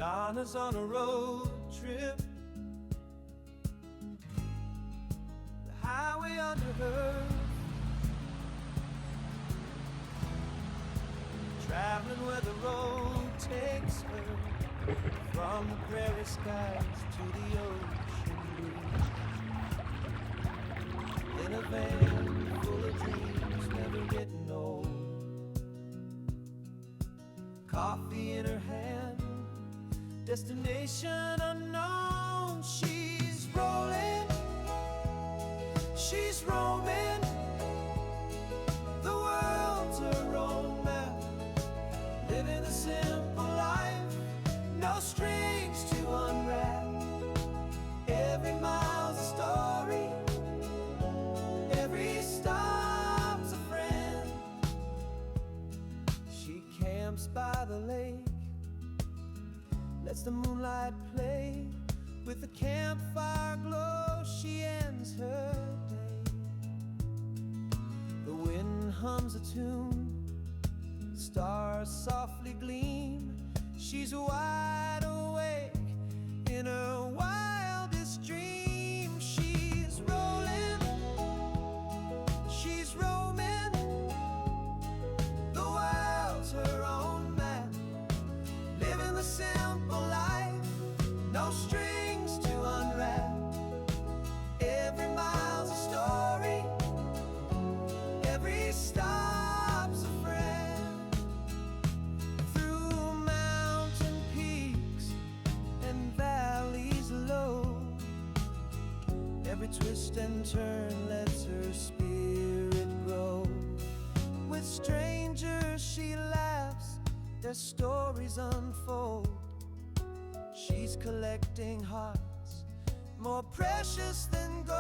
Donna's on a road trip, the highway under her, traveling where the road takes her, from the prairie skies to the ocean blue, in a van full of dreams never getting old, coffee in her hand, destination unknown. She's rolling, she's roaming, the world's her own map, living a simple life, no strings to unwrap. Every mile's a story, every stop's a friend. She camps by the lake, lets the moonlight play, with the campfire glow she ends her day. The wind hums a tune, stars softly gleam, she's wide awake in her wildest dream. She's rolling, she's roaming, the world's her own map, living the simple life, no strings to unwrap. Every mile's a story, every stop's a friend. Through mountain peaks and valleys low, every twist and turn lets her spirit grow. With strangers she laughs, their stories unfold. She's collecting hearts more precious than gold.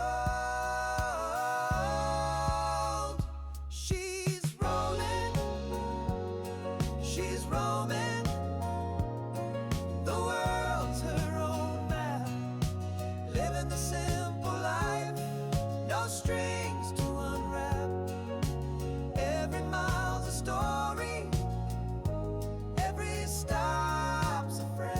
She's rolling, she's roaming, the world's her own map, living the simple life, no strings to unwrap. Every mile's a story, every stop's a friend.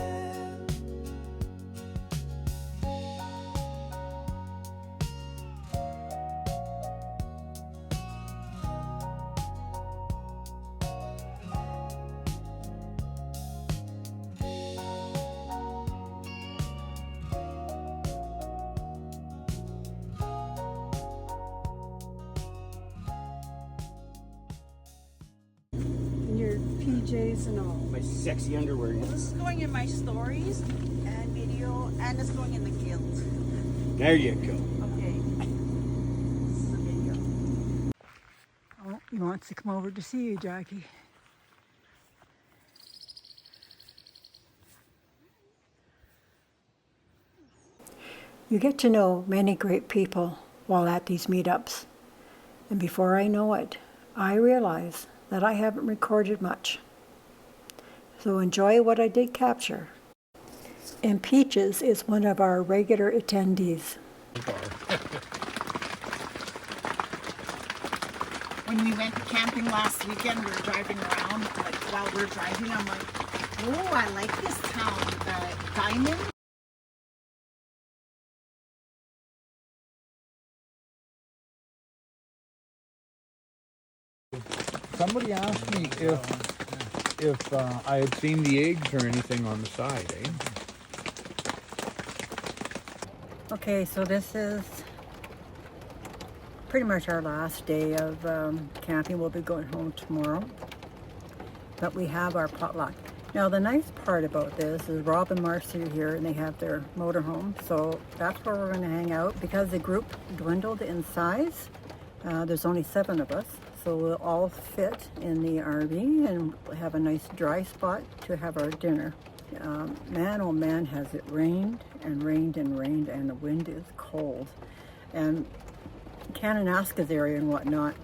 In your PJs and all. My sexy underwear. This is going in my stories and video, and it's going in the guild. There you go. Okay. This is the video. Oh, he wants to come over to see you, Jackie. You get to know many great people while at these meetups. And before I know it, I realize that I haven't recorded much. So enjoy what I did capture. And Peaches is one of our regular attendees. When we went camping last weekend, we were driving around. Like while we were driving, I'm like, oh, I like this town. Diamond. Somebody asked me if I had seen the eggs or anything on the side, eh? Okay, so this is pretty much our last day of camping. We'll be going home tomorrow, but we have our potluck. Now the nice part about this is Rob and Marcy are here and they have their motorhome, so that's where we're going to hang out. Because the group dwindled in size, there's only 7 of us, so we'll all fit in the RV and have a nice dry spot to have our dinner. Man, oh man, has it rained and rained and rained, and the wind is cold. And Kananaska's area and whatnot,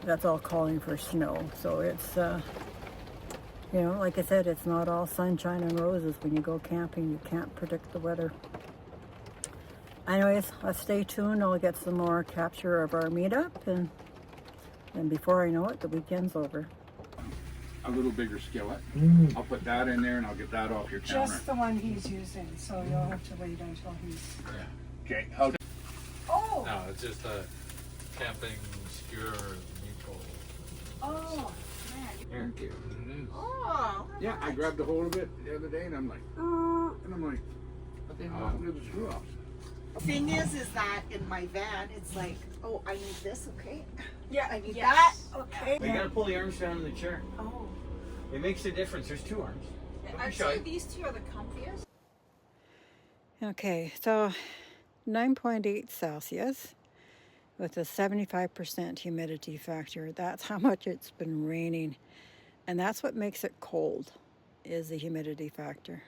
that's all calling for snow. So it's, you know, like I said, it's not all sunshine and roses. When you go camping, you can't predict the weather. Anyways, let's stay tuned. I'll get some more capture of our meetup, and before I know it, the weekend's over. a little bigger skillet. I'll put that in there and I'll get that off your counter. Just the one he's using, so you'll have to wait until he's... Okay, how Oh! No, it's just a camping skewer meatball. Oh! Here. Oh. Yeah, I grabbed a hold of it the other day and I'm like, what the hell happened to the screw off? Thing is that in my van, it's like, oh, I need this, okay? Yeah, I need that. Okay. You gotta pull the arms down in the chair. Oh. It makes a difference. There's two arms. Don't be I'd shy. say these two are the comfiest. Okay, so 9.8 Celsius with a 75% humidity factor. That's how much it's been raining. And that's what makes it cold, is the humidity factor.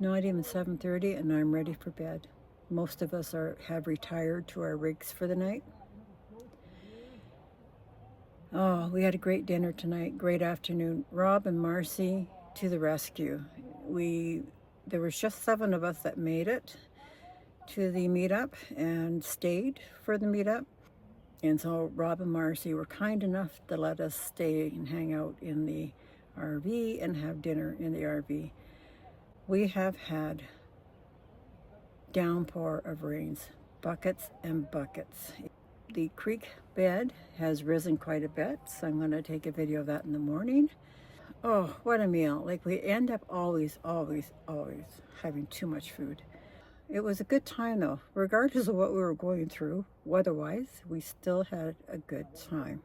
Not even 7:30 and I'm ready for bed. Most of us have retired to our rigs for the night. Oh, we had a great dinner tonight, great afternoon. Rob and Marcy to the rescue. There was just 7 of us that made it to the meetup and stayed for the meetup. And so Rob and Marcy were kind enough to let us stay and hang out in the RV and have dinner in the RV. We have had downpour of rains, buckets and buckets. The creek bed has risen quite a bit, so I'm going to take a video of that in the morning. Oh, what a meal. Like, we end up always having too much food. It was a good time though. Regardless of what we were going through, weather-wise, we still had a good time.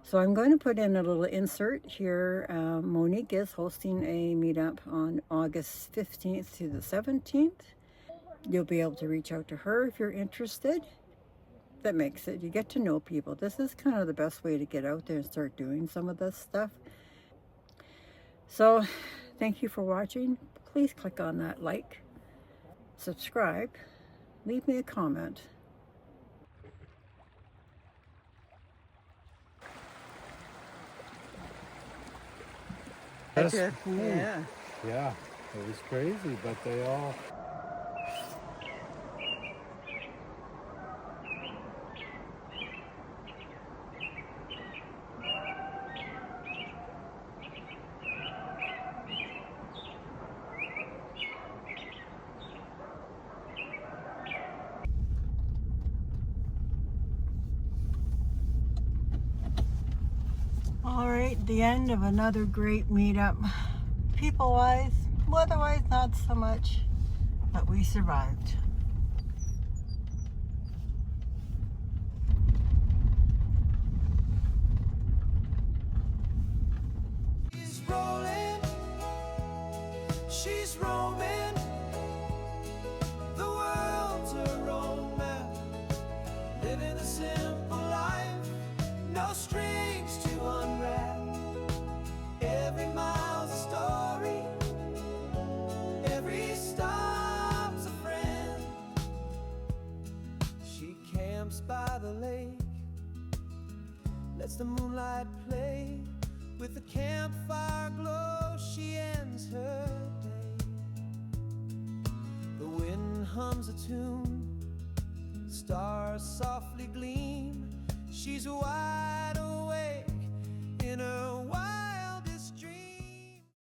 So I'm going to put in a little insert here. Monique is hosting a meetup on August 15th to the 17th. You'll be able to reach out to her if you're interested. That makes it, you get to know people. This is kind of the best way to get out there and start doing some of this stuff. So thank you for watching. Please click on that like, subscribe, leave me a comment. That's Yeah. cool. Yeah, it was crazy, but they all... All right, the end of another great meetup. People-wise, weather-wise, not so much, but we survived. She's rolling, she's roaming, the world's her own map, living a simple life, no strings to unwrap. Every mile's a story, every stop's a friend. She camps by the lake, lets the moonlight play. With the campfire glow, she ends her day. The wind hums a tune, stars softly gleam. She's wide